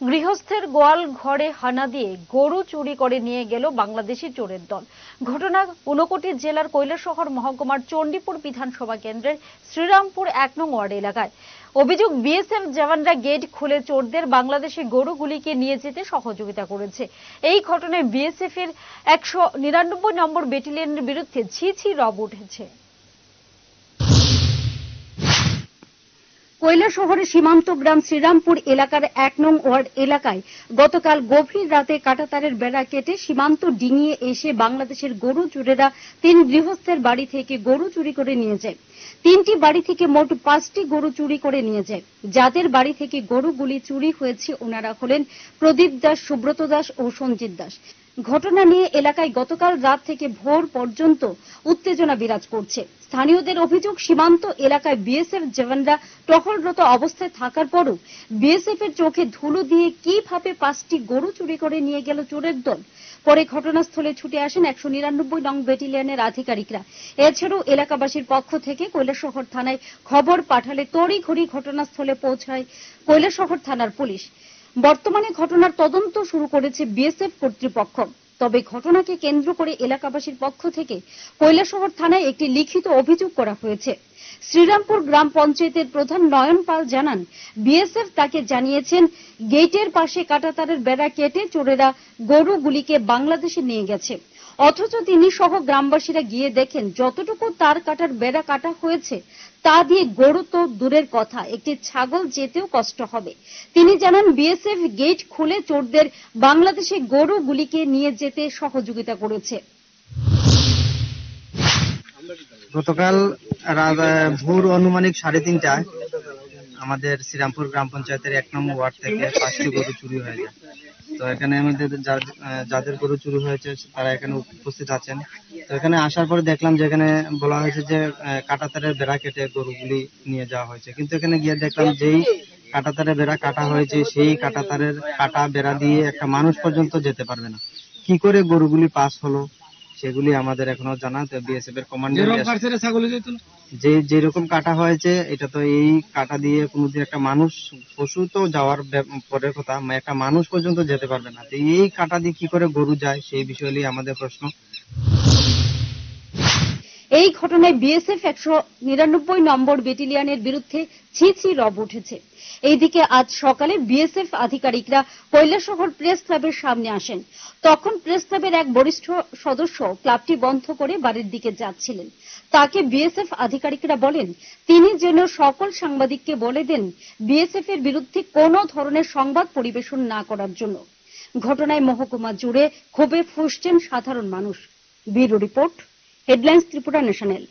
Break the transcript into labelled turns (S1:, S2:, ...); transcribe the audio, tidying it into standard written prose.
S1: গৃহস্থের গোয়াল ঘরে হানা দিয়ে গরু চুরি করে নিয়ে গেল বাংলাদেশি চোরের দল। ঘটনা ঊনকোটি জেলার কৈলাসহর মহকুমার চণ্ডীপুর বিধানসভা কেন্দ্রের শ্রীরামপুর ১ নং ওয়ার্ড এলাকায়। অভিযোগ, বিএসএফ জওয়ানরা গেট খুলে চোরদের বাংলাদেশি গরুগুলিকে নিয়ে যেতে সহযোগিতা করেছে। এই ঘটনায় বিএসএফ এর ১৯৯ নম্বর ব্যাটালিয়নের বিরুদ্ধে ছি ছি রব উঠেছে। কৈলাসহরের সীমান্ত গ্রাম শ্রীরামপুর এলাকার ১ নং ওয়ার্ড এলাকায় গতকাল গভীর রাতে কাঁটাতারের বেড়া কেটে সীমান্ত ডিঙিয়ে এসে বাংলাদেশের গরু চোরেরা ৩ গৃহস্থের বাড়ি থেকে গরু চুরি করে নিয়ে যায়। ৩টি বাড়ি থেকে মোট ৫টি গরু চুরি করে নিয়ে যায়। যাদের বাড়ি থেকে গরুগুলি চুরি হয়েছে ওনারা হলেন প্রদীপ দাস, সুব্রত দাস ও সঞ্জিত দাস। ঘটনা নিয়ে এলাকায় গতকাল রাত থেকে ভোর পর্যন্ত উত্তেজনা বিরাজ করছে। স্থানীয়দের অভিযোগ, সীমান্ত এলাকায় বিএসএফ জওয়ানরা টহলরত অবস্থায় থাকার পরও বিএসএফ এর চোখে ধুলো দিয়ে কিভাবে ৫টি গরু চুরি করে নিয়ে গেল চোরের দল। পরে ঘটনাস্থলে ছুটে আসেন ১৯৯ নং ব্যাটালিয়নের আধিকারিকরা। এছাড়াও এলাকাবাসীর পক্ষ থেকে কৈলাসহর থানায় খবর পাঠালে তড়িঘড়ি ঘটনাস্থলে পৌঁছায় কৈলাসহর থানার পুলিশ। বর্তমানে ঘটনার তদন্ত শুরু করেছে বিএসএফ কর্তৃপক্ষ। তবে ঘটনাকে কেন্দ্র করে এলাকাবাসীর পক্ষ থেকে কৈলাসহর থানায় একটি লিখিত অভিযোগ করা হয়েছে। শ্রীরামপুর গ্রাম পঞ্চায়েতের প্রধান নয়ন পাল জানান, বিএসএফ তাকে জানিয়েছেন গেটের পাশে কাঁটাতারের বেড়া কেটে চোরেরা গরুগুলিকে বাংলাদেশে নিয়ে গেছে। অথচ তিনি সহ গ্রামবাসীরা গিয়ে দেখেন যতটুকু তার কাটার বেড়া কাটা হয়েছে তা দিয়ে গরু তো দূরের কথা, একটি ছাগল যেতেও কষ্ট হবে। তিনি জানান, বিএসএফ গেট খুলে চোরদের বাংলাদেশে গরুগুলিকে নিয়ে যেতে সহযোগিতা করেছে।
S2: গতকাল ভোর আনুমানিক ৩:৩০টায় আমাদের শ্রীরামপুর গ্রাম পঞ্চায়েতের ১ নম্বর ওয়ার্ড থেকে ৫টি গরু চুরি হয়ে যায়। তো এখানে আমাদের যাদের গরু চুরি হয়েছে তারা এখানে উপস্থিত আছেন। তো এখানে আসার পরে দেখলাম যে এখানে বলা হয়েছে যে কাঁটাতারের বেড়া কেটে গরুগুলি নিয়ে যাওয়া হয়েছে, কিন্তু এখানে গিয়ে দেখলাম যেই কাঁটাতারের বেড়া কাটা হয়েছে সেই কাঁটাতারের কাটা বেড়া দিয়ে একটা মানুষ পর্যন্ত যেতে পারবে না। কি করে গরুগুলি পাস হলো সেগুলি আমাদের এখনো জানা। বিএসএফ এর কমান্ডার যেরকম কাটা হয়েছে, এটা তো এই কাটা দিয়ে কোনোদিন একটা মানুষ, পশু তো যাওয়ার পরের কথা, একটা মানুষ পর্যন্ত যেতে পারবে না। তো এই কাটা দিয়ে কি করে গরু যায় সেই বিষয় নিয়ে আমাদের প্রশ্ন।
S1: এই ঘটনায় বিএসএফ ১৯৯ নম্বর ব্যাটালিয়নের বিরুদ্ধে ছি ছি রব উঠেছে। এইদিকে আজ সকালে বিএসএফ আধিকারিকরা কৈলাসহর প্রেস ক্লাবের সামনে আসেন। তখন প্রেস ক্লাবের এক বরিষ্ঠ সদস্য ক্লাবটি বন্ধ করে বাড়ির দিকে যাচ্ছিলেন। তাকে বিএসএফ আধিকারিকরা বলেন তিনি যেন সকল সাংবাদিককে বলে দেন বিএসএফ এর বিরুদ্ধে কোনো ধরনের সংবাদ পরিবেশন না করার জন্য। ঘটনায় মহকুমা জুড়ে ক্ষোভে ফুঁসছেন সাধারণ মানুষ। Bureau report, headlines Tripura national.